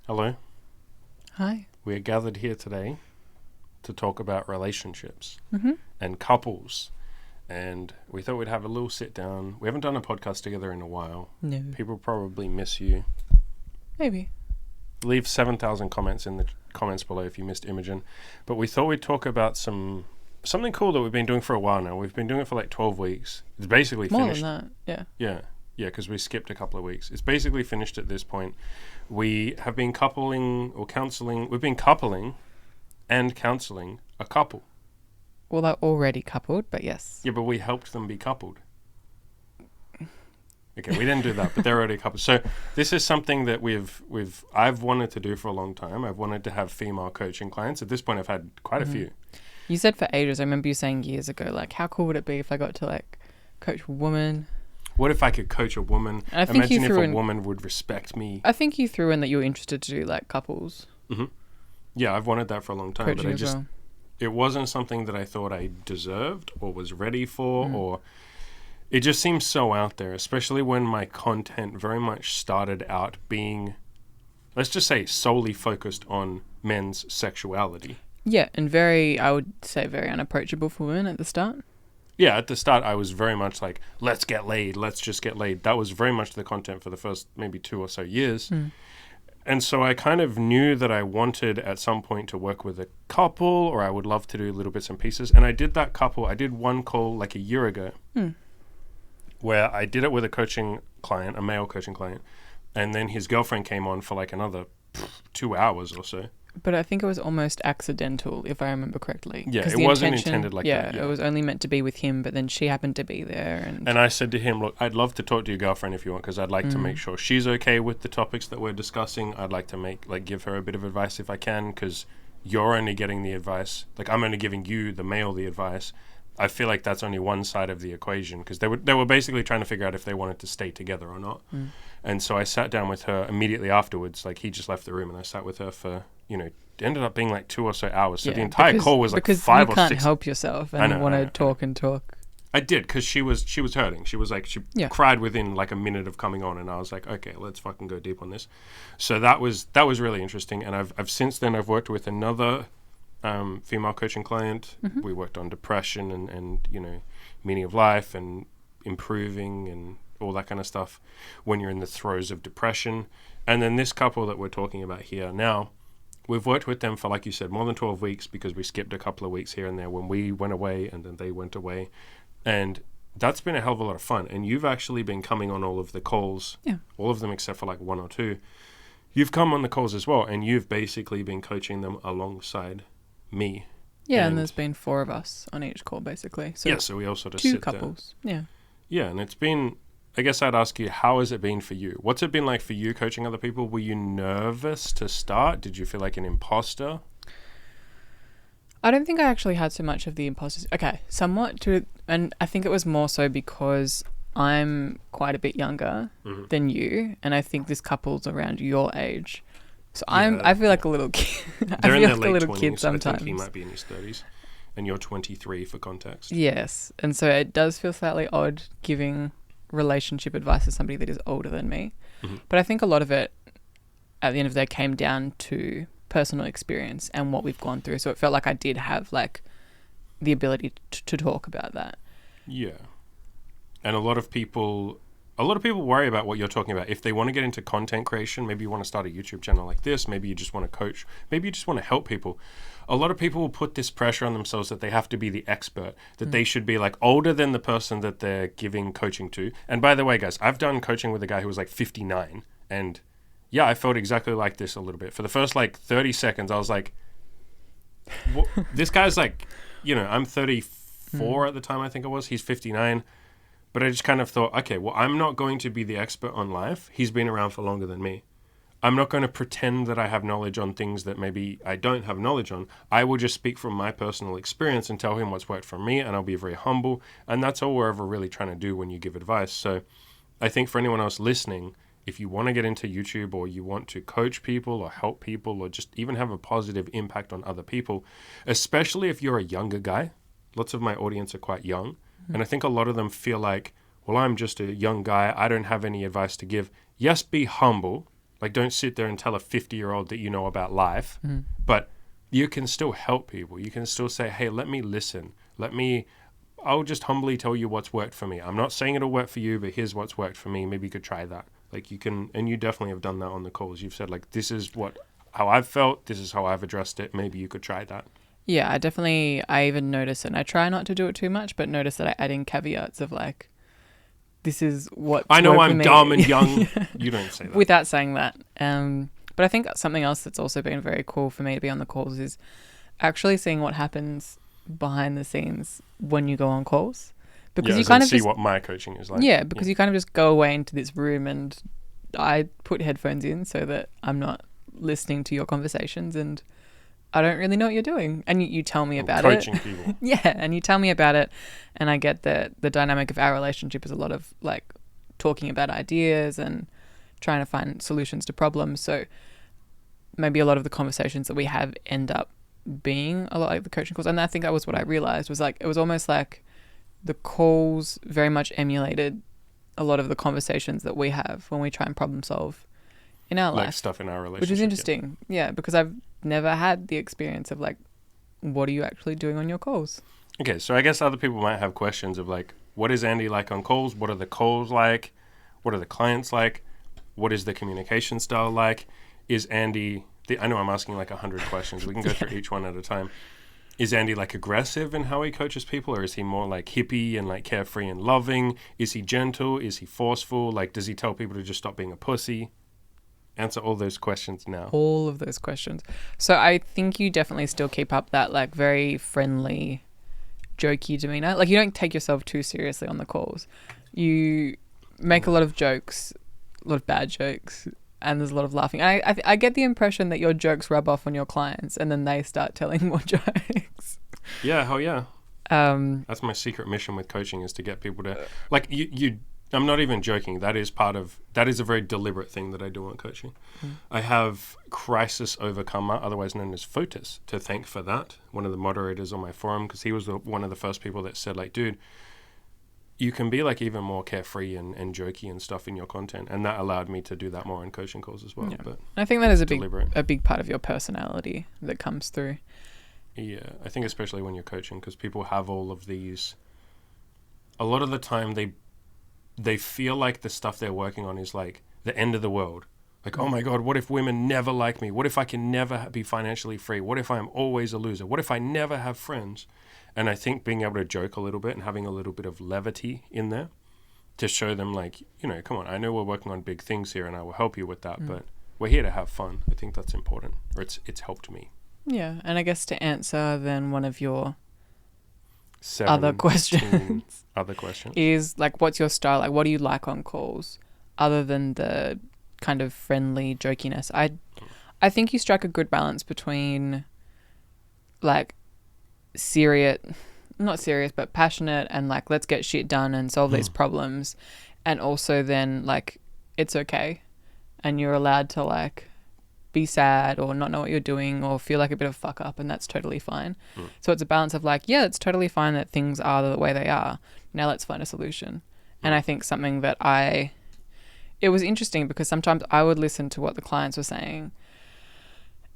Hello. Hi. We are gathered here today to talk about relationships Mm-hmm. and couples. And we thought we'd have a little sit down. We haven't done a podcast together in a while. No. People probably miss you. Maybe. Leave 7,000 comments in the comments below if you missed Imogen. But we thought we'd talk about something cool that we've been doing for a while now. We've been doing it for like 12 weeks. It's basically More finished. than that, yeah. Yeah, because we skipped a couple of weeks. It's basically finished at this point. We have been coupling or counseling. We've been coupling and counseling a couple. Well, they're already coupled, but yes. Yeah, but we helped them be coupled. Okay, we didn't do that, but they're already coupled. So this is something that I've wanted to do for a long time. I've wanted to have female coaching clients. At this point, I've had quite a few. You said for ages. I remember you saying years ago, like, how cool would it be if I got to, like, coach a woman? What if I could coach a woman? And I think Imagine you if threw a in, woman would respect me. I think you threw in that you were interested to do, like, couples Yeah, I've wanted that for a long time, coaching but as well. it wasn't something that I thought I deserved or was ready for, or it just seems so out there, especially when my content very much started out being, let's just say, solely focused on men's sexuality. Yeah, and I would say very unapproachable for women at the start. Yeah, at the start, I was very much like, let's get laid, let's just get laid. That was very much the content for the first maybe 2 or so years. And so I kind of knew that I wanted at some point to work with a couple, or I would love to do little bits and pieces. And I did that couple. I did one call like a year ago where I did it with a coaching client, a male coaching client. And then his girlfriend came on for like another 2 hours or so. But I think it was almost accidental, if I remember correctly. Yeah, 'Cause it the wasn't intention- intended like that. Yeah, it was only meant to be with him, but then she happened to be there. And I said to him, look, I'd love to talk to your girlfriend if you want, because I'd like to make sure she's okay with the topics that we're discussing. I'd like to give her a bit of advice if I can, because you're only getting the advice. Like, I'm only giving you, the male, the advice. I feel like that's only one side of the equation, because they were basically trying to figure out if they wanted to stay together or not. And so I sat down with her immediately afterwards. Like, he just left the room, and I sat with her for, it ended up being like 2 or so hours. So the entire call was like 5 or 6. Because you can't help yourself and want to talk and talk. I did, because she was hurting. She was like, she cried within like a minute of coming on, and I was like, okay, let's fucking go deep on this. So that was really interesting. And I've since then I've worked with another female coaching client. We worked on depression and meaning of life and improving and all that kind of stuff when you're in the throes of depression. And then this couple that we're talking about here now, we've worked with them for, like you said, more than 12 weeks, because we skipped a couple of weeks here and there when we went away and then they went away. And that's been a hell of a lot of fun. And you've actually been coming on all of the calls, all of them except for like 1 or 2. You've come on the calls as well, and you've basically been coaching them alongside me. Yeah, and there's been 4 of us on each call, basically. So so we all sort of 2 sit couples. down. Yeah, and it's been, I guess I'd ask you, how has it been for you? What's it been like for you coaching other people? Were you nervous to start? Did you feel like an imposter? I don't think I actually had so much of the imposters. Okay, somewhat and I think it was more so because I'm quite a bit younger than you, and I think this couple's around your age. So I feel like a little kid. They're in their late little 20s, kid sometimes. I think he might be in his 30s, and you're 23 for context. Yes, and so it does feel slightly odd giving relationship advice to somebody that is older than me. But I think a lot of it, at the end of the day, came down to personal experience and what we've gone through. So it felt like I did have like the ability to talk about that. Yeah. And a lot of people worry about what you're talking about. If they want to get into content creation, maybe you want to start a YouTube channel like this, maybe you just want to coach, maybe you just want to help people. A lot of people will put this pressure on themselves that they have to be the expert, that they should be like older than the person that they're giving coaching to. And by the way, guys, I've done coaching with a guy who was like 59, and yeah, I felt exactly like this a little bit. For the first like 30 seconds, I was like, this guy's like, I'm 34 at the time, I think it was. He's 59. But I just kind of thought, okay, well, I'm not going to be the expert on life. He's been around for longer than me. I'm not going to pretend that I have knowledge on things that maybe I don't have knowledge on. I will just speak from my personal experience and tell him what's worked for me, and I'll be very humble. And that's all we're ever really trying to do when you give advice. So I think for anyone else listening, if you want to get into YouTube, or you want to coach people or help people, or just even have a positive impact on other people, especially if you're a younger guy, lots of my audience are quite young. And I think a lot of them feel like, well, I'm just a young guy. I don't have any advice to give. Yes, be humble. Like, don't sit there and tell a 50-year-old that you know about life, but you can still help people. You can still say, hey, let me listen. I'll just humbly tell you what's worked for me. I'm not saying it'll work for you, but here's what's worked for me. Maybe you could try that. Like, you can, and you definitely have done that on the calls. You've said, like, this is how I've felt. This is how I've addressed it. Maybe you could try that. Yeah, I even notice it, and I try not to do it too much, but notice that I add in caveats of like, this is what I know worked for I'm me. dumb and young. You don't say that. Without saying that. But I think something else that's also been very cool for me to be on the calls is actually seeing what happens behind the scenes when you go on calls. Because you kind of see just, what my coaching is like. yeah, because you kind of just go away into this room, and I put headphones in so that I'm not listening to your conversations, and I don't really know what you're doing. And you tell me about it. Coaching people. Yeah, and you tell me about it, and I get that the dynamic of our relationship is a lot of like talking about ideas and trying to find solutions to problems. So maybe a lot of the conversations that we have end up being a lot like the coaching calls. And I think that was what I realized was like, it was almost like the calls very much emulated a lot of the conversations that we have when we try and problem solve in our life. Like stuff in our relationship. Which is interesting. Yeah, because I've never had the experience of like, what are you actually doing on your calls? Okay, so I guess other people might have questions of like, what is Andy like on calls? What are the calls like? What are the clients like? What is the communication style like? Is Andy... I know I'm asking like 100 questions. We can go through each one at a time. Is Andy like aggressive in how he coaches people, or is he more like hippie and like carefree and loving? Is he gentle? Is he forceful? Like, does he tell people to just stop being a pussy? Answer all those questions now. All of those questions. So I think you definitely still keep up that like very friendly, jokey demeanor. Like, you don't take yourself too seriously on the calls. You make a lot of jokes, a lot of bad jokes, and there's a lot of laughing. And I get the impression that your jokes rub off on your clients, and then they start telling more jokes. Yeah, hell yeah. That's my secret mission with coaching, is to get people to like you. I'm not even joking. That is a very deliberate thing that I do on coaching. I have Crisis Overcomer, otherwise known as Fotis, to thank for that. One of the moderators on my forum, because he was one of the first people that said, like, dude, you can be like even more carefree and jokey and stuff in your content, and that allowed me to do that more on coaching calls as well. Yeah. But I think that is a big part of your personality that comes through. Yeah, I think especially when you're coaching, because people have all of these. A lot of the time, they feel like the stuff they're working on is like the end of the world. Like, oh my God, what if women never like me? What if I can never be financially free? What if I'm always a loser? What if I never have friends? And I think being able to joke a little bit and having a little bit of levity in there to show them, like, you know, come on, I know we're working on big things here and I will help you with that, but we're here to have fun. I think that's important, or it's helped me. Yeah, and I guess to answer then one of your other questions is like, what's your style? Like, what do you like on calls other than the kind of friendly jokiness? I think you strike a good balance between like not serious, but passionate and like, let's get shit done and solve these problems. And also then like, it's okay. And you're allowed to like be sad or not know what you're doing or feel like a bit of a fuck up, and that's totally fine. So it's a balance of like, yeah, it's totally fine that things are the way they are. Now let's find a solution. And I think something that it was interesting because sometimes I would listen to what the clients were saying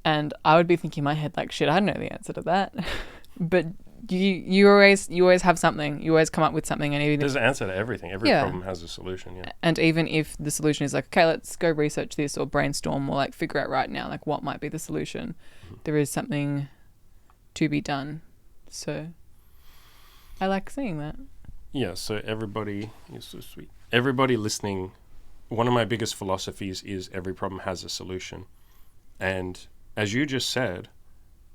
and I would be thinking in my head like, shit, I don't know the answer to that. But you always have something. You always come up with something, and even there's an answer to everything. Every problem has a solution. Yeah. And even if the solution is like, okay, let's go research this or brainstorm or like figure out right now like what might be the solution, there is something to be done. So I like seeing that. Yeah. So everybody is so sweet. Everybody listening, one of my biggest philosophies is every problem has a solution, and as you just said,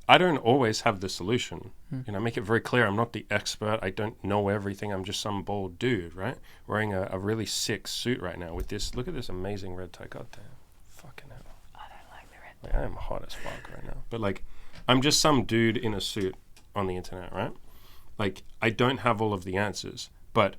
I don't always have the solution. You know, make it very clear. I'm not the expert. I don't know everything. I'm just some bald dude, right? Wearing a really sick suit right now with this. Look at this amazing red tie. God damn. Fucking hell. I don't like the red tie. Like, I am hot as fuck right now. But like, I'm just some dude in a suit on the internet, right? Like, I don't have all of the answers, but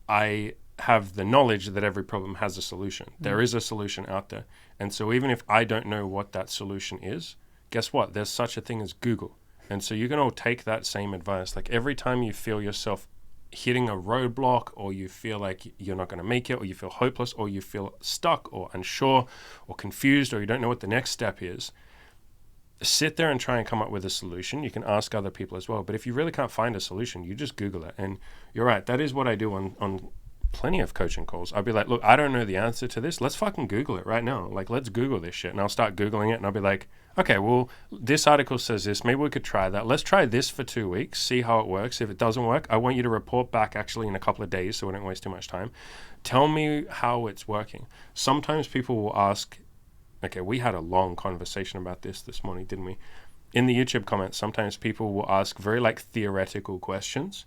I have the knowledge that every problem has a solution. There is a solution out there. And so even if I don't know what that solution is, guess what? There's such a thing as Google. And so you can all take that same advice. Like, every time you feel yourself hitting a roadblock, or you feel like you're not going to make it, or you feel hopeless, or you feel stuck or unsure or confused, or you don't know what the next step is, sit there and try and come up with a solution. You can ask other people as well. But if you really can't find a solution, you just Google it. And you're right. That is what I do on plenty of coaching calls. I'll be like, look, I don't know the answer to this. Let's fucking Google it right now. Like, let's Google this shit. And I'll start Googling it, and I'll be like, okay, well, this article says this. Maybe we could try that. Let's try this for 2 weeks, see how it works. If it doesn't work, I want you to report back actually in a couple of days so we don't waste too much time. Tell me how it's working. Sometimes people will ask, okay, we had a long conversation about this morning, didn't we? In the YouTube comments, sometimes people will ask very like theoretical questions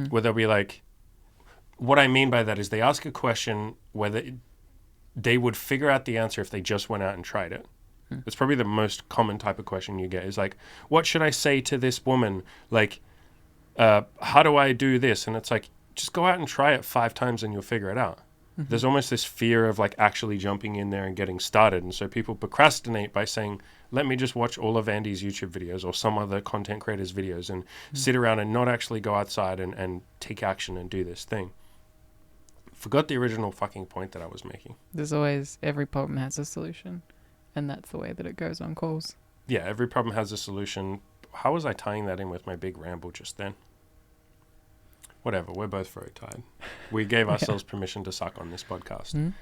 where they'll be like, what I mean by that is they ask a question whether they would figure out the answer if they just went out and tried it. It's probably the most common type of question you get is like, what should I say to this woman? Like, how do I do this? And it's like, just go out and try it 5 times and you'll figure it out. There's almost this fear of like actually jumping in there and getting started. And so people procrastinate by saying, let me just watch all of Andy's YouTube videos or some other content creators' videos and sit around and not actually go outside and take action and do this thing. Forgot the original fucking point that I was making. There's always, every problem has a solution. And that's the way that it goes on calls. Yeah, every problem has a solution. How was I tying that in with my big ramble just then? Whatever, we're both very tired. We gave ourselves permission to suck on this podcast.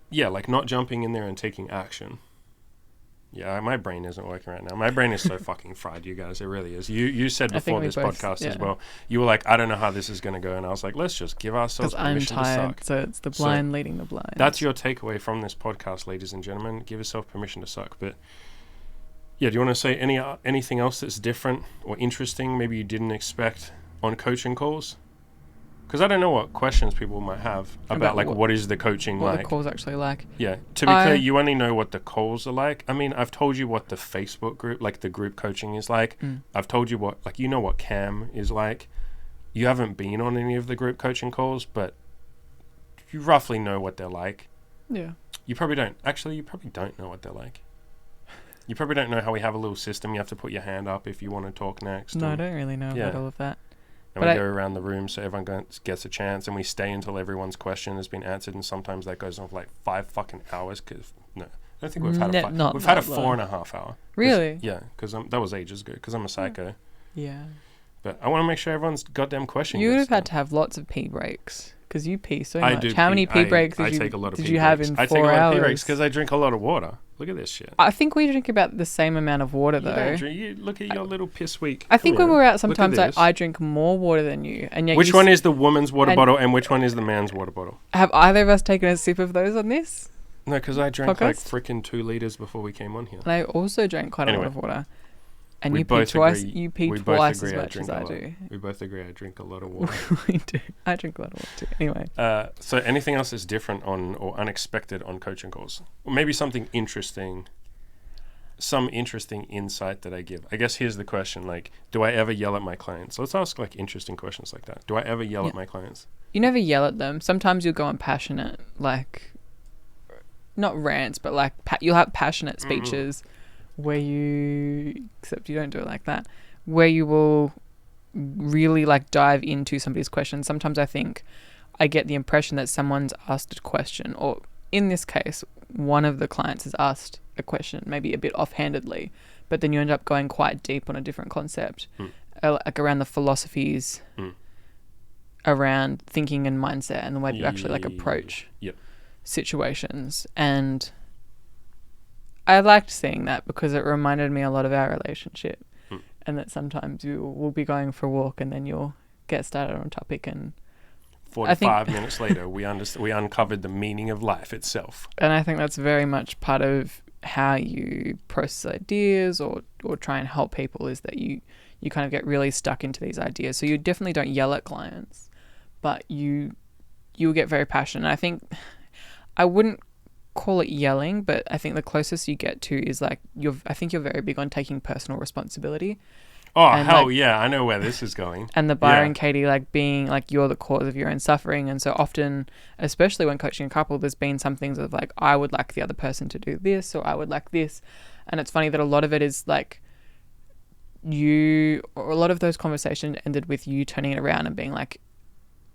Yeah, like not jumping in there and taking action. Yeah, my brain isn't working right now. My brain is so fucking fried, you guys. It really is. You said before this podcast as well, you were like, I don't know how this is going to go. And I was like, let's just give ourselves permission to suck. So it's the blind leading the blind. That's your takeaway from this podcast, ladies and gentlemen. Give yourself permission to suck. But yeah, do you want to say anything else that's different or interesting, maybe you didn't expect on coaching calls? Because I don't know what questions people might have about like what is the coaching what like. What the call's actually like. Yeah. To be clear, you only know what the calls are like. I mean, I've told you what the Facebook group, like the group coaching is like. I've told you what, like, you know what CAM is like. You haven't been on any of the group coaching calls, but you roughly know what they're like. Yeah. You probably don't. Actually, you probably don't know what they're like. You probably don't know how we have a little system. You have to put your hand up if you want to talk next. No, I don't really know about all of that. And but we go around the room so everyone gets a chance, and we stay until everyone's question has been answered, and sometimes that goes on for like 5 fucking hours. Cause no, I don't think we've had we've had a 4.5 hour. Really? Yeah, because that was ages ago. Because I'm a psycho. Yeah. But I want to make sure everyone's goddamn question. You would have had to have lots of pee breaks because you pee so much. I do. How many pee breaks did you have in 4 hours? I take a lot of pee breaks because I drink a lot of water. Look at this shit. I think we drink about the same amount of water, though. You look at your little piss week. I think when we're out, sometimes I drink more water than you. And yet which one is the woman's water bottle and which one is the man's water bottle? Have either of us taken a sip of those on this? No, because I drank like freaking 2 liters before we came on here. And I also drank quite a lot of water. And you pee twice. You pee twice as much as I do. We both agree I drink a lot of water. We do. I drink a lot of water too. Anyway. So anything else that's different on or unexpected on coaching calls? Or maybe something interesting. Some interesting insight that I give. I guess here's the question, like, do I ever yell at my clients? Let's ask like interesting questions like that. Do I ever yell at my clients? You never yell at them. Sometimes you'll go on passionate, like, not rants, but like you'll have passionate speeches where except you don't do it like that, where you will really like dive into somebody's question. Sometimes I think I get the impression that someone's asked a question, or in this case, one of the clients has asked a question, maybe a bit offhandedly, but then you end up going quite deep on a different concept, like around the philosophies, around thinking and mindset, and the way you actually like approach situations. And I liked seeing that because it reminded me a lot of our relationship, and that sometimes you will be going for a walk and then you'll get started on a topic, and 45 minutes later we uncovered the meaning of life itself. And I think that's very much part of how you process ideas or try and help people, is that you kind of get really stuck into these ideas. So you definitely don't yell at clients, but you'll get very passionate. And I think I wouldn't call it yelling, but I think the closest you get to is like I think you're very big on taking personal responsibility. Oh, and hell yeah, I know where this is going. And the Byron Katie, like being like you're the cause of your own suffering. And so often, especially when coaching a couple, there's been some things of like, I would like the other person to do this, or I would like this. And it's funny that a lot of it is like a lot of those conversations ended with you turning it around and being like,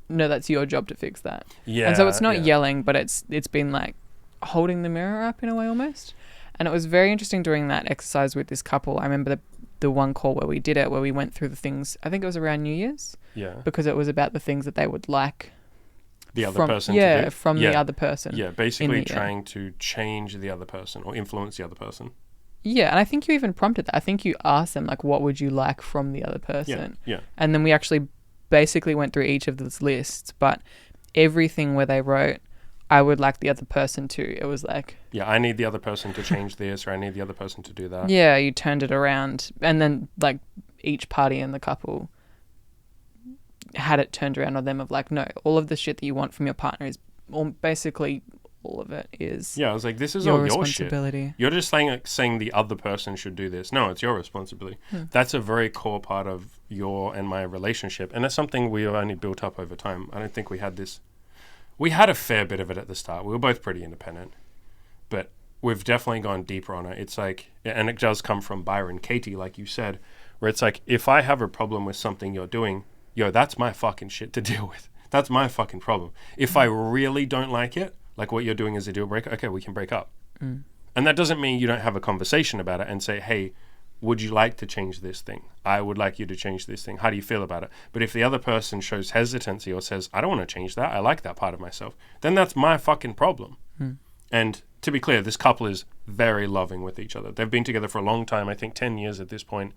no, that's your job to fix that. Yeah. And so it's not yelling, but it's been like holding the mirror up in a way almost. And it was very interesting doing that exercise with this couple. I remember the one call where we did it, where we went through the things, I think it was around New Year's. Yeah. Because it was about the things that they would like the other person to do. Yeah, from the other person. Yeah, basically trying to change the other person or influence the other person. Yeah, and I think you even prompted that. I think you asked them, like, what would you like from the other person? Yeah. And then we actually basically went through each of those lists, but everything where they wrote, I would like the other person to, it was like... Yeah, I need the other person to change this, or I need the other person to do that. Yeah, you turned it around. And then, like, each party in the couple had it turned around on them of like, no, all of the shit that you want from your partner is basically all of it is... Yeah, I was like, this is your all your responsibility. Shit. You're just saying the other person should do this. No, it's your responsibility. That's a very core part of your and my relationship. And that's something we have only built up over time. I don't think we had this... We had a fair bit of it at the start. We were both pretty independent. But we've definitely gone deeper on it. It's like... And it does come from Byron Katie, like you said, where it's like, if I have a problem with something you're doing, yo, that's my fucking shit to deal with. That's my fucking problem. If I really don't like it, like what you're doing is a deal breaker, okay, we can break up. And that doesn't mean you don't have a conversation about it and say, hey, would you like to change this thing? I would like you to change this thing. How do you feel about it? But if the other person shows hesitancy or says, I don't want to change that, I like that part of myself, then that's my fucking problem. And to be clear, this couple is very loving with each other. They've been together for a long time, I think 10 years at this point.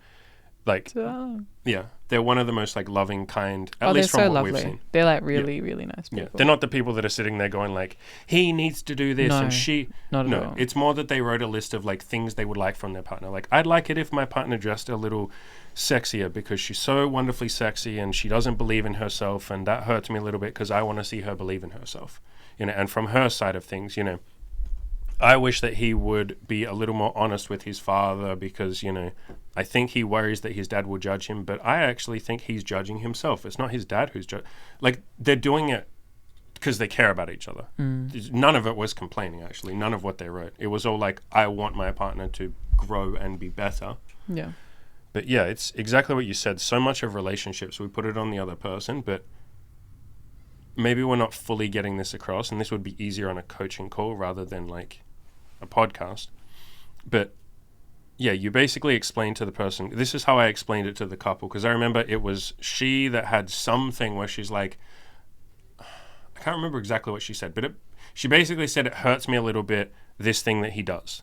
Like, yeah, they're one of the most like loving, kind, at least from what we've seen. They're like really, really nice people. Yeah, they're not the people that are sitting there going like, he needs to do this and she... Not at all. It's more that they wrote a list of like things they would like from their partner. Like, I'd like it if my partner dressed a little sexier because she's so wonderfully sexy and she doesn't believe in herself, and that hurts me a little bit because I want to see her believe in herself. And from her side of things, I wish that he would be a little more honest with his father because, I think he worries that his dad will judge him, but I actually think he's judging himself. It's not his dad who's like, they're doing it because they care about each other. None of it was complaining, actually. None of what they wrote. It was all like, I want my partner to grow and be better. Yeah. But yeah, it's exactly what you said. So much of relationships, we put it on the other person, but maybe we're not fully getting this across, and this would be easier on a coaching call rather than like a podcast. But yeah, you basically explain to the person, this is how I explained it to the couple, because I remember it was she that had something where she's like, I can't remember exactly what she said, but she basically said, it hurts me a little bit, this thing that he does.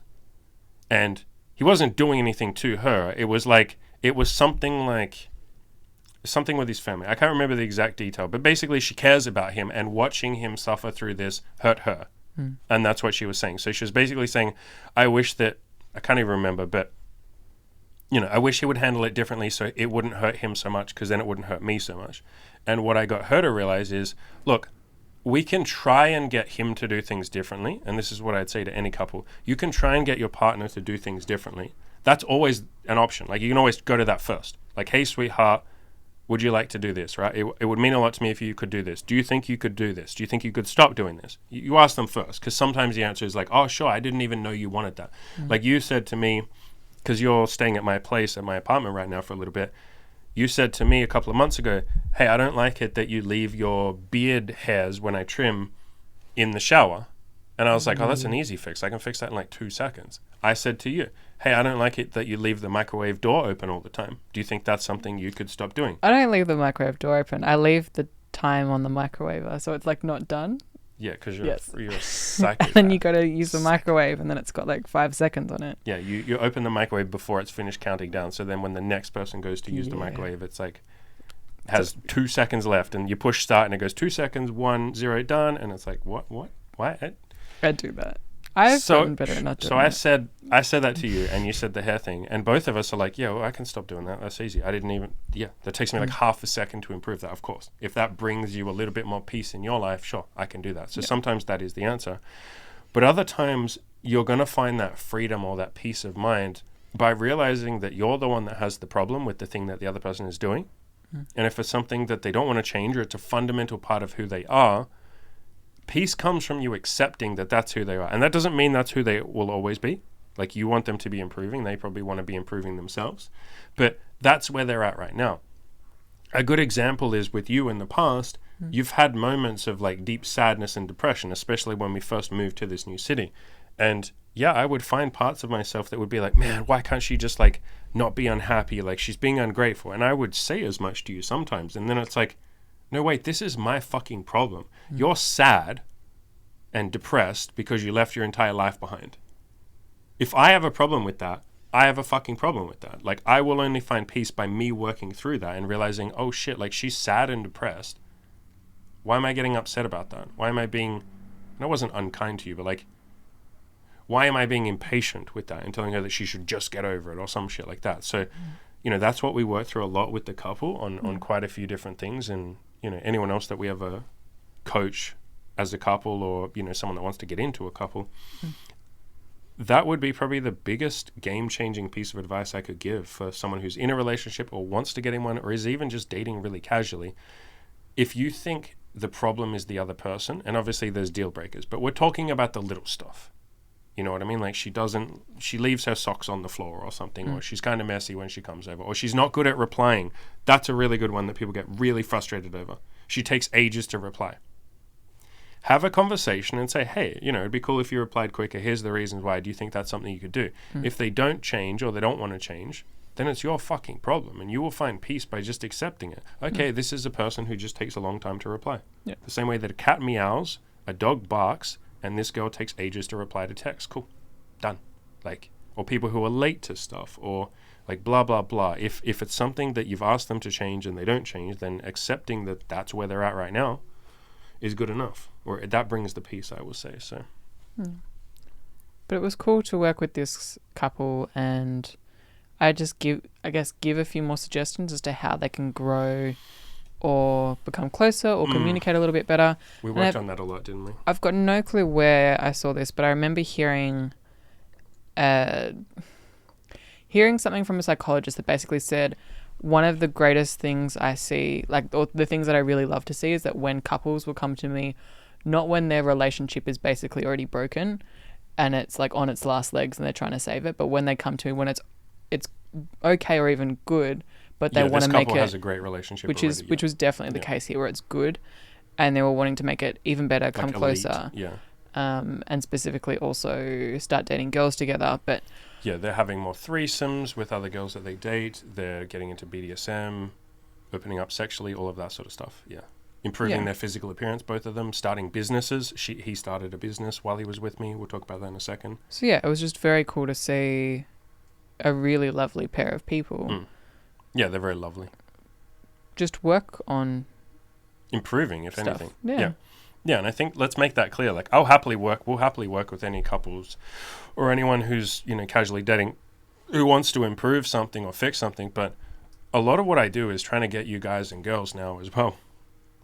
And he wasn't doing anything to her. It was something with his family. I can't remember the exact detail, but basically she cares about him, and watching him suffer through this hurt her. And that's what she was saying. So she was basically saying, I wish that, I can't even remember, but, I wish he would handle it differently so it wouldn't hurt him so much, because then it wouldn't hurt me so much. And what I got her to realize is, look, we can try and get him to do things differently. And this is what I'd say to any couple. You can try and get your partner to do things differently. That's always an option. Like, you can always go to that first. Like, hey, sweetheart, would you like to do this, right? It would mean a lot to me if you could do this. Do you think you could do this? Do you think you could stop doing this? You ask them first, because sometimes the answer is like, oh, sure, I didn't even know you wanted that. Like you said to me, because you're staying at my place, at my apartment right now for a little bit, you said to me a couple of months ago, hey, I don't like it that you leave your beard hairs when I trim in the shower. And I was like, oh, that's an easy fix. I can fix that in like 2 seconds. I said to you, hey, I don't like it that you leave the microwave door open all the time. Do you think that's something you could stop doing? I don't leave the microwave door open. I leave the time on the microwaver, so it's like not done. Yeah, because you're a psychopath. And then you got to use the microwave, and then it's got like 5 seconds on it. Yeah, you open the microwave before it's finished counting down, so then when the next person goes to use the microwave, it's like, has 2 seconds left, and you push start, and it goes 2 seconds, 1, 0, done, and it's like, what? I do that. I've gotten better at not doing that. So I said that to you, and you said the hair thing, and both of us are like, yeah, well, I can stop doing that. That's easy. I didn't even, that takes me like half a second to improve that, of course. If that brings you a little bit more peace in your life, sure, I can do that. So sometimes that is the answer. But other times, you're going to find that freedom or that peace of mind by realizing that you're the one that has the problem with the thing that the other person is doing. And if it's something that they don't want to change, or it's a fundamental part of who they are, peace comes from you accepting that that's who they are. And that doesn't mean that's who they will always be. Like, you want them to be improving. They probably want to be improving themselves. But That's where they're at right now. A good example is with you in the past, you've had moments of like deep sadness and depression, especially when we first moved to this new city. And yeah, I would find parts of myself that would be like, man, why can't she just like not be unhappy? Like she's being ungrateful. And I would say as much to you sometimes. And then it's like, no, wait, this is my fucking problem. You're sad and depressed because you left your entire life behind. If I have a problem with that, I have a fucking problem with that. Like, I will only find peace by me working through that and realizing, oh shit, like she's sad and depressed. Why am I getting upset about that? Why am I being, and I wasn't unkind to you, but like, why am I being impatient with that and telling her that she should just get over it or some shit like that? So, you know, that's what we work through a lot with the couple on quite a few different things. And, you know, anyone else that we ever coach as a couple or, you know, someone that wants to get into a couple, that would be probably the biggest game-changing piece of advice I could give for someone who's in a relationship or wants to get in one or is even just dating really casually. If you think the problem is the other person, and obviously there's deal breakers, but we're talking about the little stuff. You know what I mean? Like she leaves her socks on the floor or something, or she's kind of messy when she comes over, or she's not good at replying. That's a really good one that people get really frustrated over. She takes ages to reply. Have a conversation and say, hey, you know, it'd be cool if you replied quicker. Here's the reasons why. Do you think that's something you could do? If they don't change or they don't want to change, then it's your fucking problem. And you will find peace by just accepting it. Okay, this is a person who just takes a long time to reply. Yeah. The same way that a cat meows, a dog barks, and this girl takes ages to reply to text. Cool. Done. Like, or people who are late to stuff or like blah, blah, blah. If it's something that you've asked them to change and they don't change, then accepting that that's where they're at right now is good enough, or that brings the peace, I will say. So but it was cool to work with this couple, and I just give a few more suggestions as to how they can grow or become closer or communicate a little bit better. We worked on that a lot, didn't we? I've got no clue where I saw this, but I remember hearing something from a psychologist that basically said one of the greatest things I see, like, or the things that I really love to see, is that when couples will come to me, not when their relationship is basically already broken and it's like on its last legs and they're trying to save it, but when they come to me when it's okay or even good, but they want to make it. This couple has a great relationship already, which was definitely the case here, where it's good, and they were wanting to make it even better, come like closer, and specifically also start dating girls together, but. Yeah, they're having more threesomes with other girls that they date. They're getting into BDSM, opening up sexually, all of that sort of stuff. Yeah. Improving their physical appearance, both of them. Starting businesses. He started a business while he was with me. We'll talk about that in a second. So yeah, it was just very cool to see a really lovely pair of people. Yeah, they're very lovely. Just work on improving, if stuff. Anything. Yeah. Yeah, and I think let's make that clear. Like, we'll happily work with any couples or anyone who's, you know, casually dating who wants to improve something or fix something. But a lot of what I do is trying to get you guys and girls now as well.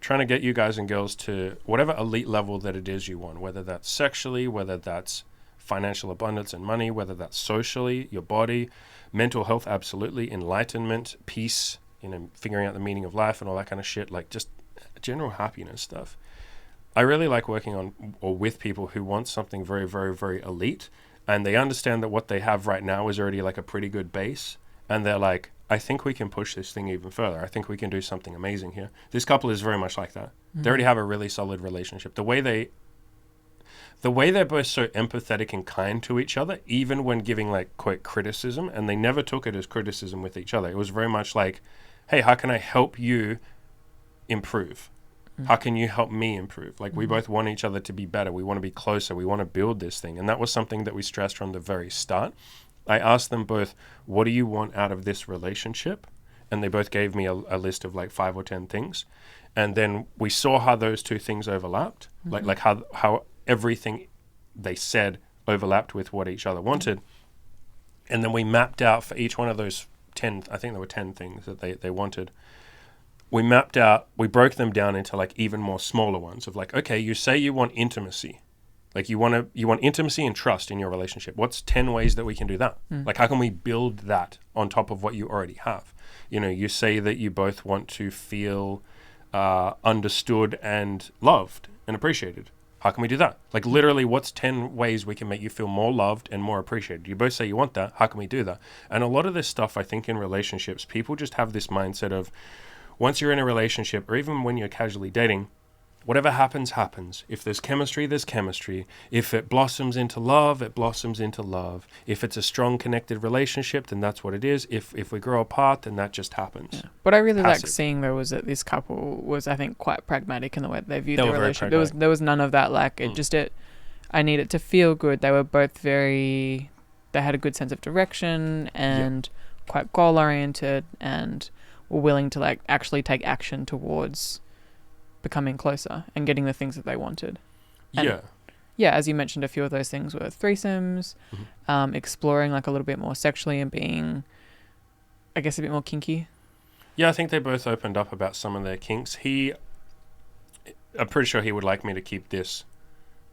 Trying to get you guys and girls to whatever elite level that it is you want, whether that's sexually, whether that's financial abundance and money, whether that's socially, your body, mental health, absolutely, enlightenment, peace, you know, figuring out the meaning of life and all that kind of shit, like just general happiness stuff. I really like working on or with people who want something very, very, very elite, and they understand that what they have right now is already like a pretty good base, and they're like, I think we can push this thing even further. I think we can do something amazing here. This couple is very much like that. They already have a really solid relationship. The way they're both so empathetic and kind to each other, even when giving like quote criticism, and they never took it as criticism with each other. It was very much like, hey, how can I help you improve? How can you help me improve? Like, we both want each other to be better. We want to be closer. We want to build this thing. And that was something that we stressed from the very start. I asked them both, what do you want out of this relationship? And they both gave me a list of like 5 or 10 things. And then we saw how those two things overlapped, like how everything they said overlapped with what each other wanted. And then we mapped out for each one of those 10, I think there were 10 things that they wanted. We broke them down into like even more smaller ones of like, okay, you say you want intimacy. Like you want intimacy and trust in your relationship. What's 10 ways that we can do that? Like, how can we build that on top of what you already have? You know, you say that you both want to feel understood and loved and appreciated. How can we do that? Like literally, what's 10 ways we can make you feel more loved and more appreciated? You both say you want that. How can we do that? And a lot of this stuff, I think in relationships, people just have this mindset of once you're in a relationship, or even when you're casually dating, whatever happens, happens. If there's chemistry, there's chemistry. If it blossoms into love, it blossoms into love. If it's a strong connected relationship, then that's what it is. If we grow apart, then that just happens. Yeah. What I really Passive. like seeing though was that this couple was, I think, quite pragmatic in the way that they viewed They their were very relationship. There was none of that like I need it to feel good. They were both they had a good sense of direction and quite goal oriented, and were willing to like actually take action towards becoming closer and getting the things that they wanted. And yeah, as you mentioned, a few of those things were threesomes, exploring like a little bit more sexually and being, I guess, a bit more kinky. Yeah, I think they both opened up about some of their kinks. I'm pretty sure he would like me to keep this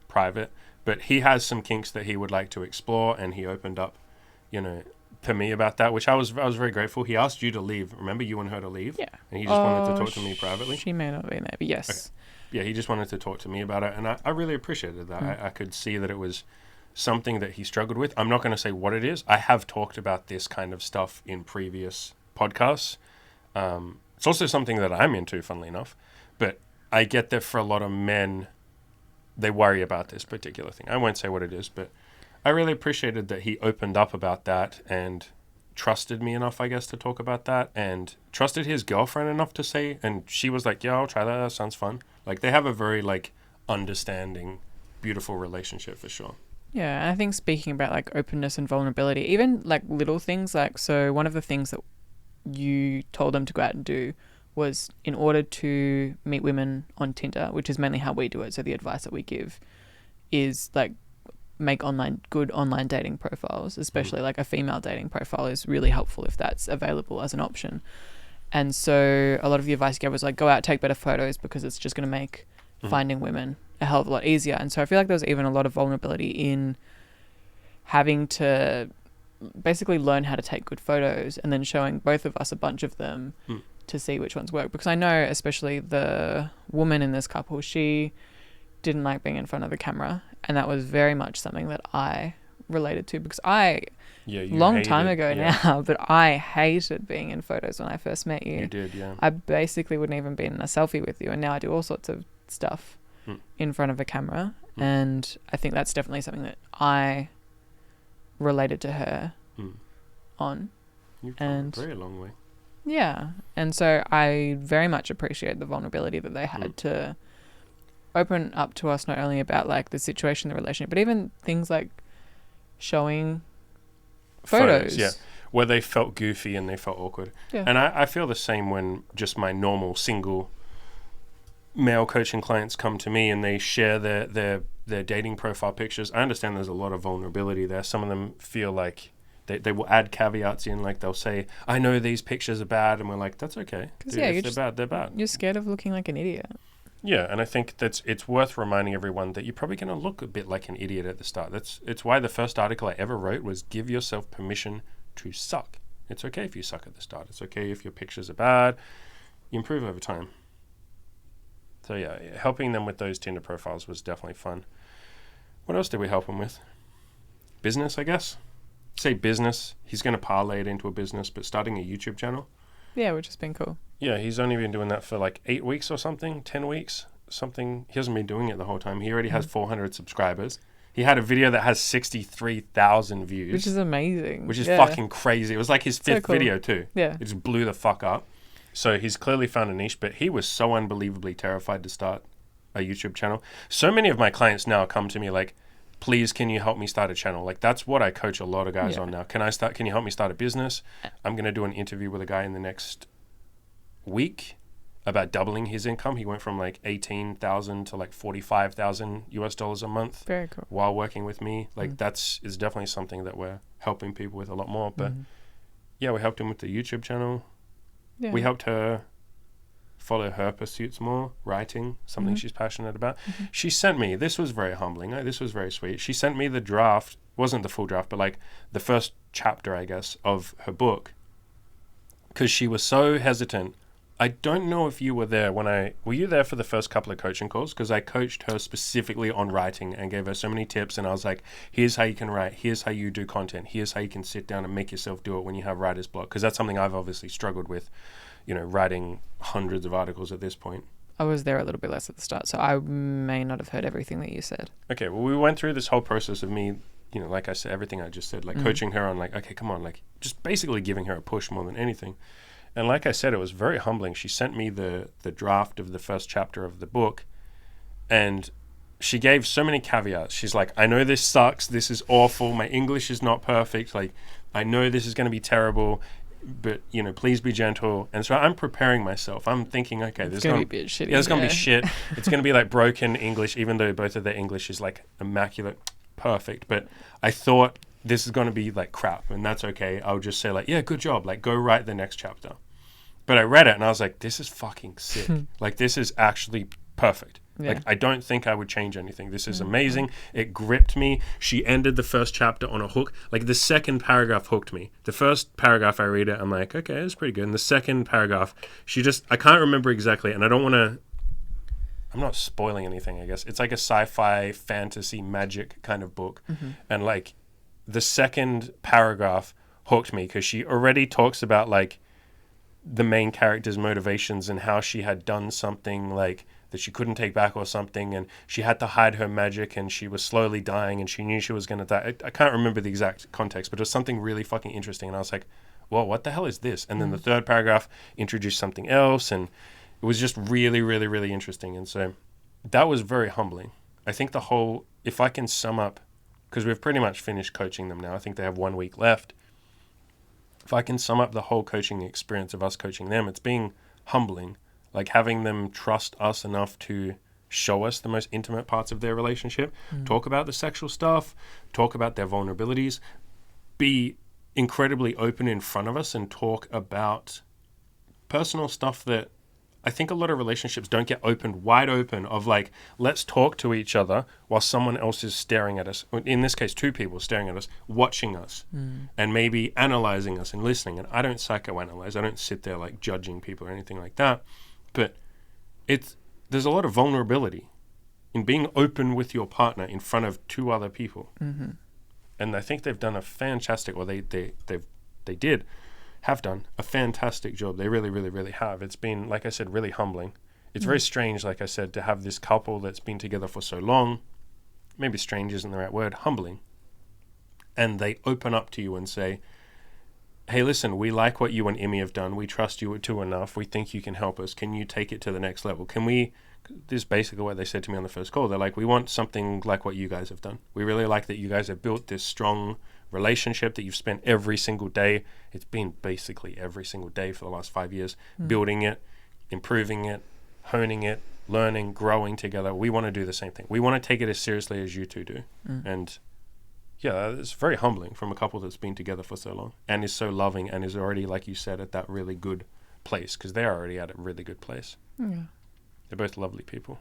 private, but he has some kinks that he would like to explore, and he opened up, to me about that, which I was very grateful. He asked you to leave. Remember, you and her to leave? Yeah. And he just wanted to talk to me privately. She may not be there, but yes. Okay. Yeah, he just wanted to talk to me about it, and I really appreciated that. I could see that it was something that he struggled with. I'm not going to say what it is. I have talked about this kind of stuff in previous podcasts. It's also something that I'm into, funnily enough, but I get that for a lot of men, they worry about this particular thing. I won't say what it is, but I really appreciated that he opened up about that and trusted me enough, I guess, to talk about that, and trusted his girlfriend enough to say, and she was like, yeah, I'll try that. That sounds fun. Like, they have a very, like, understanding, beautiful relationship for sure. Yeah, and I think speaking about, like, openness and vulnerability, even, like, little things, like, so one of the things that you told them to go out and do was, in order to meet women on Tinder, which is mainly how we do it, so the advice that we give is, like, make good online dating profiles, especially like a female dating profile is really helpful if that's available as an option. And so a lot of the advice you gave was like, go out, take better photos, because it's just going to make finding women a hell of a lot easier. And so I feel like there was even a lot of vulnerability in having to basically learn how to take good photos and then showing both of us a bunch of them to see which ones work. Because I know especially the woman in this couple, she didn't like being in front of the camera, and that was very much something that I related to, because long time ago now, but I hated being in photos when I first met you. You did, yeah. I basically wouldn't even be in a selfie with you, and now I do all sorts of stuff in front of a camera, and I think that's definitely something that I related to her on. You've come a very long way. Yeah, and so I very much appreciate the vulnerability that they had to open up to us, not only about like the situation, the relationship, but even things like showing photos. Yeah, where they felt goofy and they felt awkward. Yeah. And I feel the same when just my normal single male coaching clients come to me and they share their dating profile pictures. I understand there's a lot of vulnerability there. Some of them feel like they will add caveats in, like they'll say, I know these pictures are bad, and we're like, that's okay. Dude, if they're bad, they're bad. You're scared of looking like an idiot. Yeah, and I think it's worth reminding everyone that you're probably going to look a bit like an idiot at the start. It's why the first article I ever wrote was give yourself permission to suck. It's okay if you suck at the start. It's okay if your pictures are bad. You improve over time. So yeah, helping them with those Tinder profiles was definitely fun. What else did we help him with? Business, I guess. Say business. He's going to parlay it into a business, but starting a YouTube channel. Yeah, which has been cool. Yeah, he's only been doing that for like 8 weeks or something, 10 weeks, something. He hasn't been doing it the whole time. He already has 400 subscribers. He had a video that has 63,000 views. Which is amazing. Which is fucking crazy. It was like his fifth video too. Yeah. It just blew the fuck up. So he's clearly found a niche, but he was so unbelievably terrified to start a YouTube channel. So many of my clients now come to me like, please, can you help me start a channel? Like, that's what I coach a lot of guys on now. Can you help me start a business? I'm going to do an interview with a guy in the next week about doubling his income. He went from like 18,000 to like 45,000 US dollars a month. Very cool. While working with me. Like is definitely something that we're helping people with a lot more. But yeah, we helped him with the YouTube channel. Yeah. We helped her follow her pursuits more, writing, something she's passionate about. She sent me, this was very humbling, this was very sweet. She sent me the draft, wasn't the full draft, but like the first chapter, I guess, of her book, because she was so hesitant. I don't know if you were there were you there for the first couple of coaching calls? Because I coached her specifically on writing and gave her so many tips. And I was like, here's how you can write. Here's how you do content. Here's how you can sit down and make yourself do it when you have writer's block. Because that's something I've obviously struggled with, writing hundreds of articles at this point. I was there a little bit less at the start, so I may not have heard everything that you said. Okay, well, we went through this whole process of me, like I said, everything I just said, like coaching her on like, okay, come on, like just basically giving her a push more than anything. And like I said, it was very humbling. She sent me the draft of the first chapter of the book, and she gave so many caveats. She's like, I know this sucks. This is awful. My English is not perfect. Like, I know this is going to be terrible, but, please be gentle. And so I'm preparing myself. I'm thinking, okay, it's going to be a bit shitty. Yeah, it's going to be shit. It's going to be like broken English, even though both of their English is like immaculate, perfect. But I thought this is going to be like crap, and that's okay. I'll just say like, yeah, good job. Like, go write the next chapter. But I read it and I was like, this is fucking sick. Like, this is actually perfect. Yeah. Like, I don't think I would change anything. This is amazing. It gripped me. She ended the first chapter on a hook. Like, the second paragraph hooked me. The first paragraph I read it, I'm like, okay, it's pretty good. And the second paragraph, I can't remember exactly, and I don't want to, I'm not spoiling anything, I guess. It's like a sci-fi, fantasy, magic kind of book. And like, the second paragraph hooked me because she already talks about like the main character's motivations and how she had done something like that she couldn't take back or something, and she had to hide her magic, and she was slowly dying, and she knew she was going to die. I can't remember the exact context, but it was something really fucking interesting, and I was like, well, what the hell is this? And then the third paragraph introduced something else, and it was just really, really, really interesting. And so that was very humbling. I think if I can sum up, because we've pretty much finished coaching them now, I think they have 1 week left. If I can sum up the whole coaching experience of us coaching them, it's being humbling, like having them trust us enough to show us the most intimate parts of their relationship, talk about the sexual stuff, talk about their vulnerabilities, be incredibly open in front of us and talk about personal stuff that I think a lot of relationships don't get wide open of like, let's talk to each other while someone else is staring at us. In this case, two people staring at us, watching us and maybe analyzing us and listening. And I don't psychoanalyze. I don't sit there like judging people or anything like that. But there's a lot of vulnerability in being open with your partner in front of two other people. And I think they've done a fantastic, or they have done a fantastic job. They really, really, really have. It's been, like I said, really humbling. It's very strange, like I said, to have this couple that's been together for so long. Maybe strange isn't the right word, humbling. And they open up to you and say, hey, listen, we like what you and Emmy have done. We trust you two enough. We think you can help us. Can you take it to the next level? This is basically what they said to me on the first call. They're like, we want something like what you guys have done. We really like that you guys have built this strong relationship that you've spent every single day. It's been basically every single day for the last 5 years, building it, improving it, honing it, learning, growing together. We want to do the same thing. We want to take it as seriously as you two do. And yeah, it's very humbling from a couple that's been together for so long and is so loving and is already, like you said, at that really good place, because they're already at a really good place. Yeah. They're both lovely people.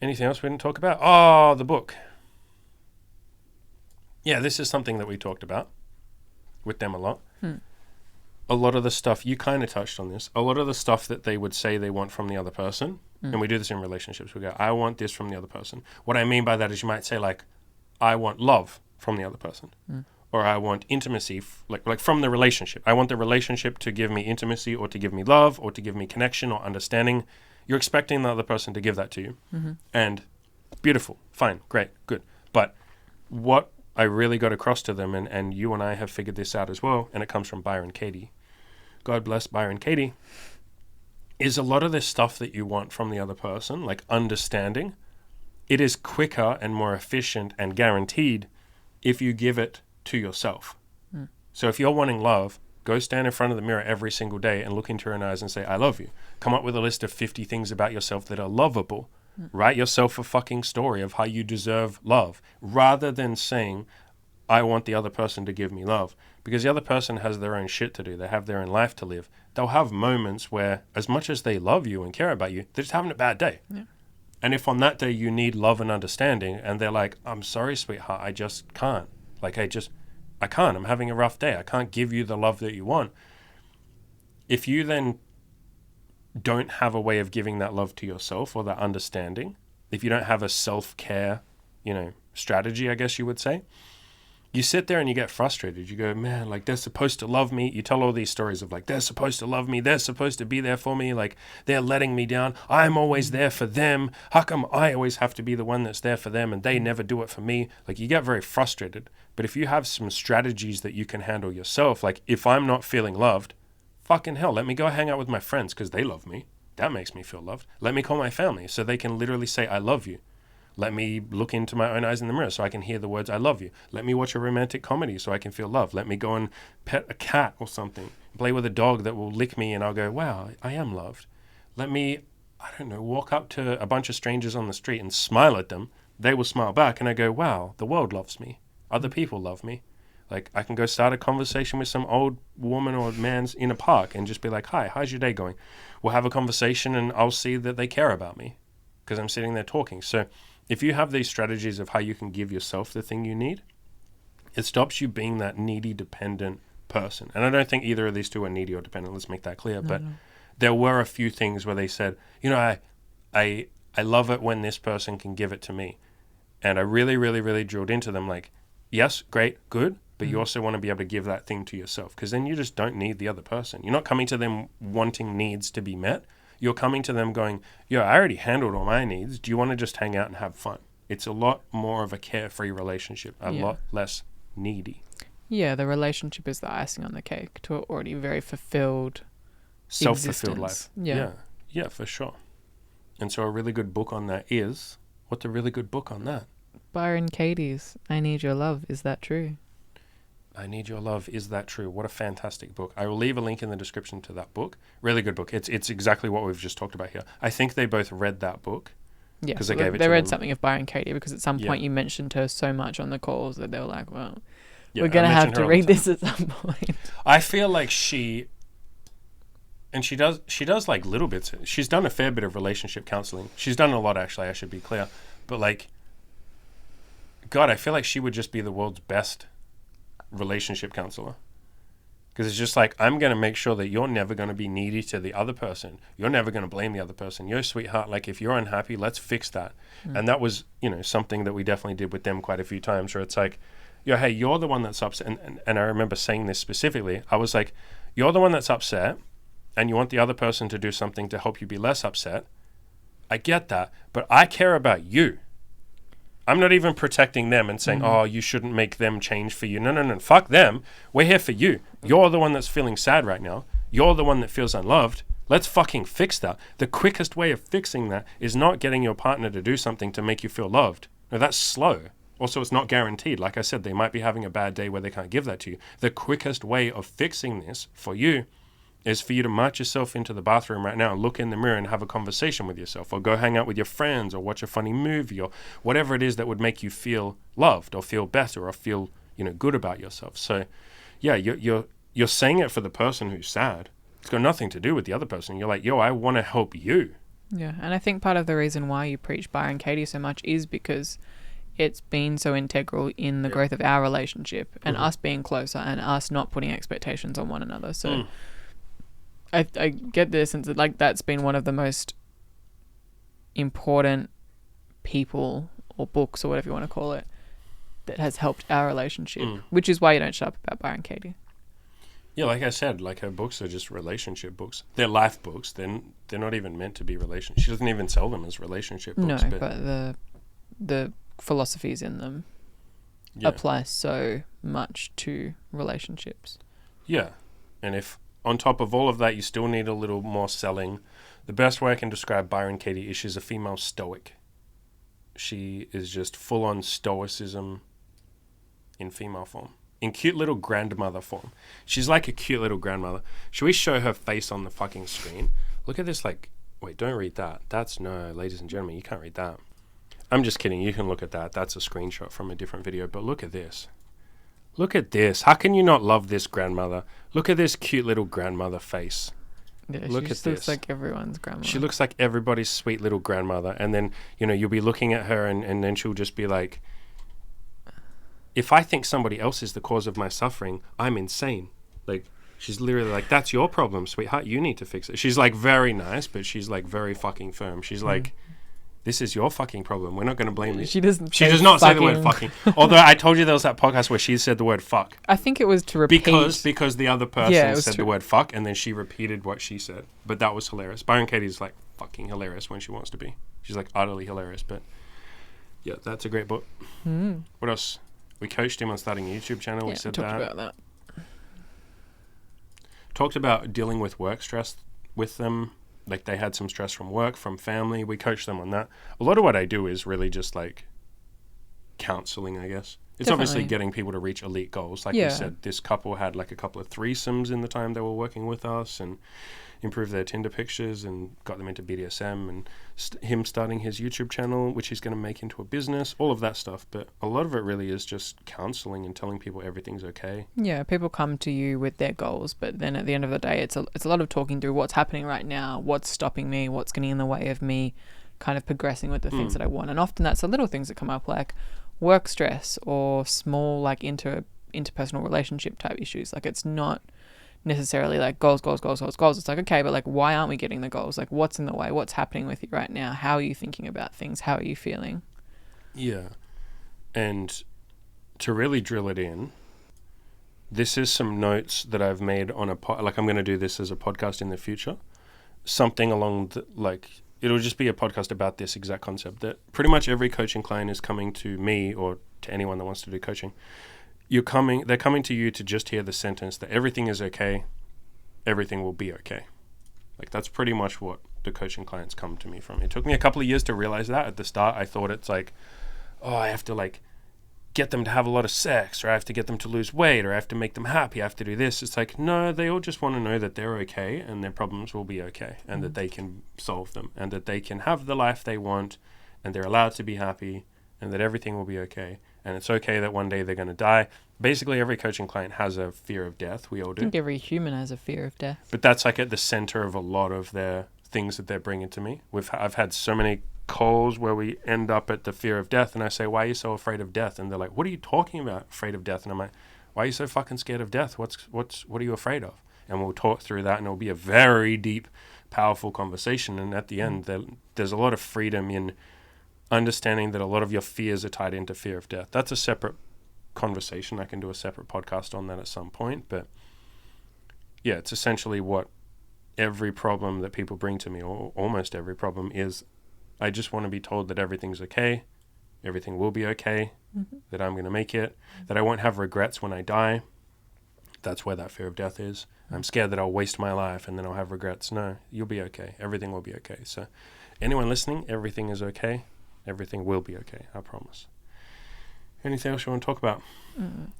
Anything else we didn't talk about? Oh, the book. Yeah, this is something that we talked about with them a lot. A lot of the stuff, you kind of touched on this, a lot of the stuff that they would say they want from the other person, and we do this in relationships, we go, I want this from the other person. What I mean by that is you might say like, I want love from the other person, or I want intimacy, like from the relationship. I want the relationship to give me intimacy, or to give me love, or to give me connection or understanding. You're expecting the other person to give that to you. And beautiful, fine, great, good. But what I really got across to them, and you and I have figured this out as well, and it comes from Byron Katie. God bless Byron Katie. Is a lot of this stuff that you want from the other person, like understanding, it is quicker and more efficient and guaranteed if you give it to yourself. So if you're wanting love, go stand in front of the mirror every single day and look into your own eyes and say, I love you. Come up with a list of 50 things about yourself that are lovable. Write yourself a fucking story of how you deserve love, rather than saying, I want the other person to give me love. Because the other person has their own shit to do. They have their own life to live. They'll have moments where, as much as they love you and care about you, they're just having a bad day. Yeah. And if on that day you need love and understanding, and they're like, I'm sorry, sweetheart, I just can't. Like, I can't. I'm having a rough day. I can't give you the love that you want. if you then don't have a way of giving that love to yourself or that understanding, if you don't have a self-care, strategy, I guess you would say, you sit there and you get frustrated. You go, man, like, they're supposed to love me. You tell all these stories of, like, they're supposed to love me. They're supposed to be there for me. Like, they're letting me down. I'm always there for them. How come I always have to be the one that's there for them and they never do it for me? Like, you get very frustrated. But if you have some strategies that you can handle yourself, like, if I'm not feeling loved, fucking hell, let me go hang out with my friends because they love me. That makes me feel loved. Let me call my family so they can literally say, I love you. Let me look into my own eyes in the mirror so I can hear the words, I love you. Let me watch a romantic comedy so I can feel love. Let me go and pet a cat or something. Play with a dog that will lick me and I'll go, wow, I am loved. Let me, I don't know, walk up to a bunch of strangers on the street and smile at them. They will smile back and I go, wow, the world loves me. Other people love me. Like, I can go start a conversation with some old woman or man in a park and just be like, hi, how's your day going? We'll have a conversation and I'll see that they care about me because I'm sitting there talking. So if you have these strategies of how you can give yourself the thing you need, it stops you being that needy, dependent person. And I don't think either of these two are needy or dependent. Let's make that clear. But there were a few things where they said, I love it when this person can give it to me. And I really, really, really drilled into them like, yes, great, good. But you also want to be able to give that thing to yourself because then you just don't need the other person. You're not coming to them wanting needs to be met. You're coming to them going, yo, I already handled all my needs. Do you want to just hang out and have fun? It's a lot more of a carefree relationship, a lot less needy. Yeah, the relationship is the icing on the cake to an already very fulfilled self-fulfilled life. Yeah. Yeah, for sure. And so a really good book on that is, what's a really good book on that? Byron Katie's I Need Your Love, Is That True? I Need Your Love, Is That True? What a fantastic book. I will leave a link in the description to that book. Really good book. It's exactly what we've just talked about here. I think they both read that book. Yeah, because so they read something of Byron Katie because at some point you mentioned her so much on the calls that they were like, well, we're going to have to read this at some point. I feel like she does like little bits. She's done a fair bit of relationship counseling. She's done a lot, actually, I should be clear. But like, God, I feel like she would just be the world's best relationship counselor, because it's just like, I'm going to make sure that you're never going to be needy to the other person. You're never going to blame the other person. Yo, sweetheart, like, if you're unhappy, let's fix that. And that was, something that we definitely did with them quite a few times, where it's like, yo, hey, you're the one that's upset. And I remember saying this specifically. I was like, you're the one that's upset and you want the other person to do something to help you be less upset. I get that, but I care about you. I'm not even protecting them and saying, oh, you shouldn't make them change for you. No. Fuck them. We're here for you. You're the one that's feeling sad right now. You're the one that feels unloved. Let's fucking fix that. The quickest way of fixing that is not getting your partner to do something to make you feel loved. No, that's slow. Also, it's not guaranteed. Like I said, they might be having a bad day where they can't give that to you. The quickest way of fixing this for you is for you to march yourself into the bathroom right now and look in the mirror and have a conversation with yourself, or go hang out with your friends, or watch a funny movie, or whatever it is that would make you feel loved or feel better or feel, good about yourself. So yeah, you're saying it for the person who's sad. It's got nothing to do with the other person. You're like, yo, I want to help you. Yeah. And I think part of the reason why you preach Byron Katie so much is because it's been so integral in the growth of our relationship and us being closer and us not putting expectations on one another. So I get the sense that, like, that's been one of the most important people or books or whatever you want to call it that has helped our relationship, which is why you don't shut up about Byron Katie. Yeah, like I said, like, her books are just relationship books. They're life books. They're not even meant to be relationship. She doesn't even sell them as relationship books. No, but the philosophies in them apply so much to relationships. Yeah, and if on top of all of that, you still need a little more selling. The best way I can describe Byron Katie is she's a female stoic. She is just full-on stoicism in female form. In cute little grandmother form. She's like a cute little grandmother. Should we show her face on the fucking screen? Look at this, like... Wait, don't read that. No, ladies and gentlemen, you can't read that. I'm just kidding. You can look at that. That's a screenshot from a different video. But look at this. Look at this. How can you not love this grandmother? Look at this cute little grandmother face. Yeah, look she at this. looks like everyone's grandmother. She looks like everybody's sweet little grandmother. And then, you'll be looking at her and then she'll just be like, if I think somebody else is the cause of my suffering, I'm insane. Like, She's literally like, that's your problem, sweetheart. You need to fix it. She's like very nice, but she's like very fucking firm. She's like, this is your fucking problem. We're not going to blame you. She doesn't. She does not say the word fucking. Although I told you there was that podcast where she said the word fuck. I think it was to repeat. Because the other person said the word fuck, and then she repeated what she said. But that was hilarious. Byron Katie's like fucking hilarious when she wants to be. She's like utterly hilarious. But yeah, that's a great book. What else? We coached him on starting a YouTube channel. We said talked about that. Talked about dealing with work stress with them. Like they had some stress from work, from family. We coached them on that. A lot of what I do is really just like counseling, I guess. It's obviously getting people to reach elite goals. Like we said, this couple had like a couple of threesomes in the time they were working with us and improved their Tinder pictures and got them into BDSM and him starting his YouTube channel, which he's going to make into a business, all of that stuff. But a lot of it really is just counseling and telling people everything's okay. Yeah, people come to you with their goals, but then at the end of the day, it's a lot of talking through what's happening right now, what's stopping me, what's getting in the way of me kind of progressing with the things that I want. And often that's the little things that come up, like work stress or small like interpersonal relationship type issues. Like it's not necessarily like goals. It's like, okay, but like why aren't we getting the goals? Like what's in the way? What's happening with you right now? How are you thinking about things? How are you feeling? Yeah. And to really drill it in, this is some notes that I've made on like I'm going to do this as a podcast in the future. Something along the, like, it'll just be a podcast about this exact concept, that pretty much every coaching client is coming to me or to anyone that wants to do coaching. They're coming to you to just hear the sentence that everything is okay, everything will be okay. Like that's pretty much what the coaching clients come to me from. It took me a couple of years to realize that. At the start, I thought it's like, oh, I have to like get them to have a lot of sex, or I have to get them to lose weight, or I have to make them happy, I have to do this. It's like, no, they all just want to know that they're okay and their problems will be okay and that they can solve them and that they can have the life they want and they're allowed to be happy and that everything will be okay. And it's okay that one day they're going to die. Basically, every coaching client has a fear of death. We all do. I think every human has a fear of death. But that's like at the center of a lot of their things that they're bringing to me. I've had so many calls where we end up at the fear of death, and I say, why are you so afraid of death? And they're like, what are you talking about, afraid of death? And I'm like, why are you so fucking scared of death? What are you afraid of? And we'll talk through that, and it'll be a very deep, powerful conversation. And at the end, there's a lot of freedom in understanding that a lot of your fears are tied into fear of death. That's a separate conversation. I can do a separate podcast on that at some point. But yeah, it's essentially what every problem that people bring to me, or almost every problem, is I just want to be told that everything's okay, everything will be okay, that I'm going to make it, that I won't have regrets when I die. That's where that fear of death is. I'm scared that I'll waste my life and then I'll have regrets. No, you'll be okay. Everything will be okay. So anyone listening, everything is okay. Everything will be okay, I promise. Anything else you want to talk about?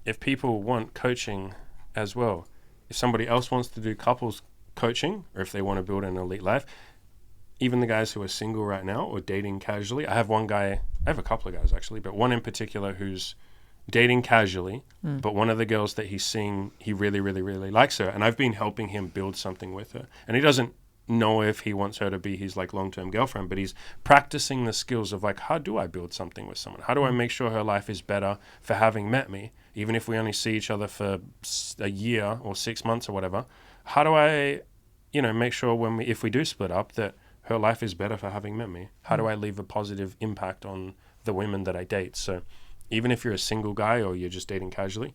If people want coaching as well, if somebody else wants to do couples coaching, or if they want to build an elite life, even the guys who are single right now or dating casually. I have a couple of guys actually, but one in particular who's dating casually, but one of the girls that he's seeing, he really, really, really likes her. And I've been helping him build something with her. And he doesn't know if he wants her to be his like long-term girlfriend, but he's practicing the skills of like, how do I build something with someone? How do I make sure her life is better for having met me, even if we only see each other for a year or 6 months or whatever? How do I, make sure if we do split up, that her life is better for having met me? How do I leave a positive impact on the women that I date? So even if you're a single guy or you're just dating casually,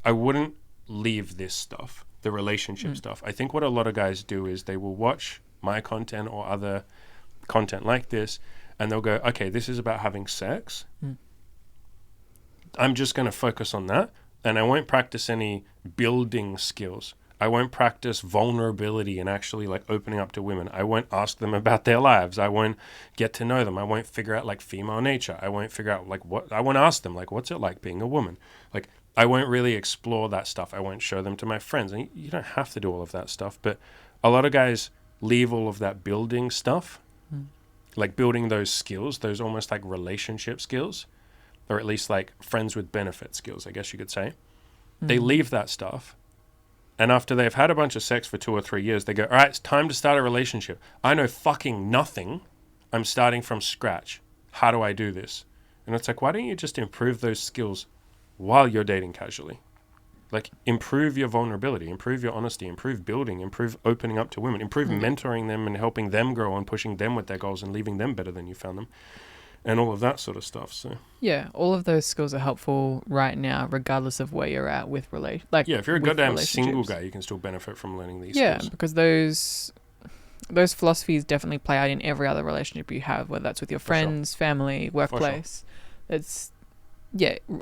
I wouldn't leave this stuff, the relationship stuff. I think what a lot of guys do is they will watch my content or other content like this and they'll go, okay, this is about having sex. I'm just going to focus on that, and I won't practice any building skills. I won't practice vulnerability and actually like opening up to women. I won't ask them about their lives. I won't get to know them. I won't figure out like female nature. I won't figure out like I won't ask them like, what's it like being a woman? Like I won't really explore that stuff. I won't show them to my friends. And you don't have to do all of that stuff. But a lot of guys leave all of that building stuff, like building those skills, those almost like relationship skills, or at least like friends with benefit skills, I guess you could say. They leave that stuff. And after they've had a bunch of sex for 2 or 3 years, they go, all right, it's time to start a relationship. I know fucking nothing. I'm starting from scratch. How do I do this? And it's like, why don't you just improve those skills while you're dating casually? Like, improve your vulnerability, improve your honesty, improve building, improve opening up to women, improve mentoring them and helping them grow and pushing them with their goals and leaving them better than you found them, and all of that sort of stuff. So Yeah, all of those skills are helpful right now, regardless of where you're at with yeah, if you're a with goddamn single relationships. guy, you can still benefit from learning these Yeah, skills. because those philosophies definitely play out in every other relationship you have, whether that's with your For sure. friends, family, workplace. It's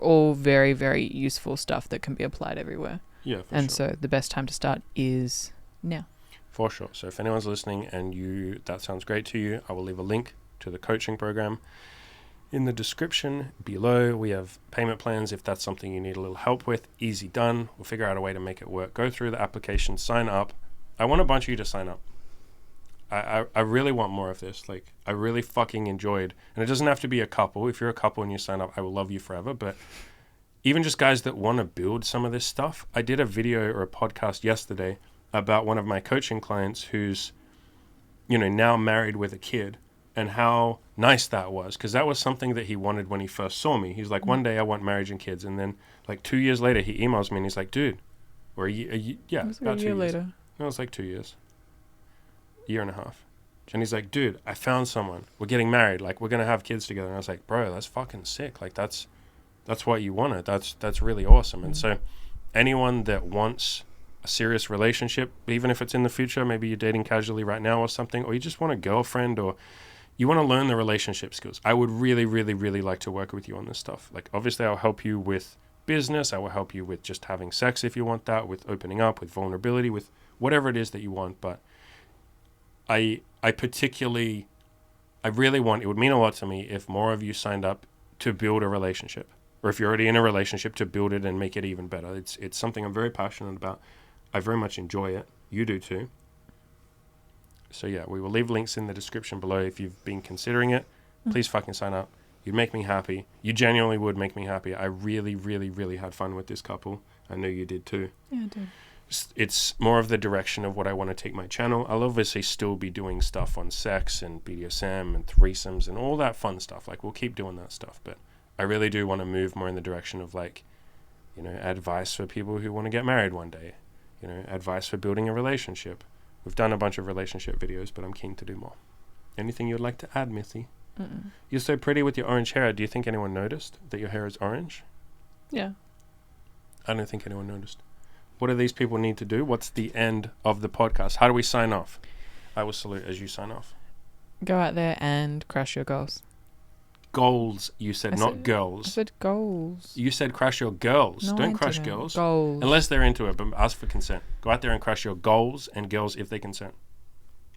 all very, very useful stuff that can be applied everywhere. Yeah, for And sure. so the best time to start is now. For sure. So if anyone's listening and that sounds great to you, I will leave a link to the coaching program in the description below. We have payment plans if that's something you need a little help with. Easy done. We'll figure out a way to make it work. Go through the application, sign up. I want a bunch of you to sign up. I really want more of this. Like, I really fucking enjoyed, and it doesn't have to be a couple. If you're a couple and you sign up, I will love you forever. But even just guys that want to build some of this stuff. I did a video or a podcast yesterday about one of my coaching clients who's, now married with a kid, and how nice that was, because that was something that he wanted when he first saw me. He's like, one day I want marriage and kids. And then like 2 years later, he emails me and he's like, dude, or yeah, It was about a 2 year years. later. No, it was like 2 years. Year and a half. And he's like, dude, I found someone. We're getting married. Like, we're going to have kids together. And I was like, bro, that's fucking sick. Like, that's what you wanted. That's really awesome. And so anyone that wants a serious relationship, even if it's in the future, maybe you're dating casually right now or something, or you just want a girlfriend, or you want to learn the relationship skills, I would really, really, really like to work with you on this stuff. Like, obviously, I'll help you with business. I will help you with just having sex if you want that, with opening up, with vulnerability, with whatever it is that you want. But I really want, it would mean a lot to me if more of you signed up to build a relationship, or if you're already in a relationship, to build it and make it even better. It's something I'm very passionate about. I very much enjoy it. You do too. So yeah, we will leave links in the description below if you've been considering it. Please fucking sign up. You'd make me happy. You genuinely would make me happy. I really, really, really had fun with this couple. I know you did too. Yeah, I did. It's more of the direction of what I want to take my channel. I'll obviously still be doing stuff on sex and BDSM and threesomes and all that fun stuff. Like, we'll keep doing that stuff, but I really do want to move more in the direction of, like, advice for people who want to get married one day, advice for building a relationship. We've done a bunch of relationship videos, but I'm keen to do more. Anything you'd like to add, Missy? Mm-mm. You're so pretty with your orange hair. Do you think anyone noticed that your hair is orange? Yeah. I don't think anyone noticed. What do these people need to do? What's the end of the podcast? How do we sign off? I will salute as you sign off. Go out there and crush your goals. Goals, you said, not girls. I said goals. You said crush your girls. No, Don't I crush didn't. girls. Goals. Unless they're into it, but ask for consent. Go out there and crush your goals and girls if they consent.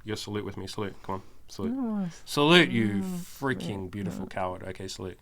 You salute with me. Salute. Come on. Salute. No, Salute, you freaking beautiful coward. Okay, salute.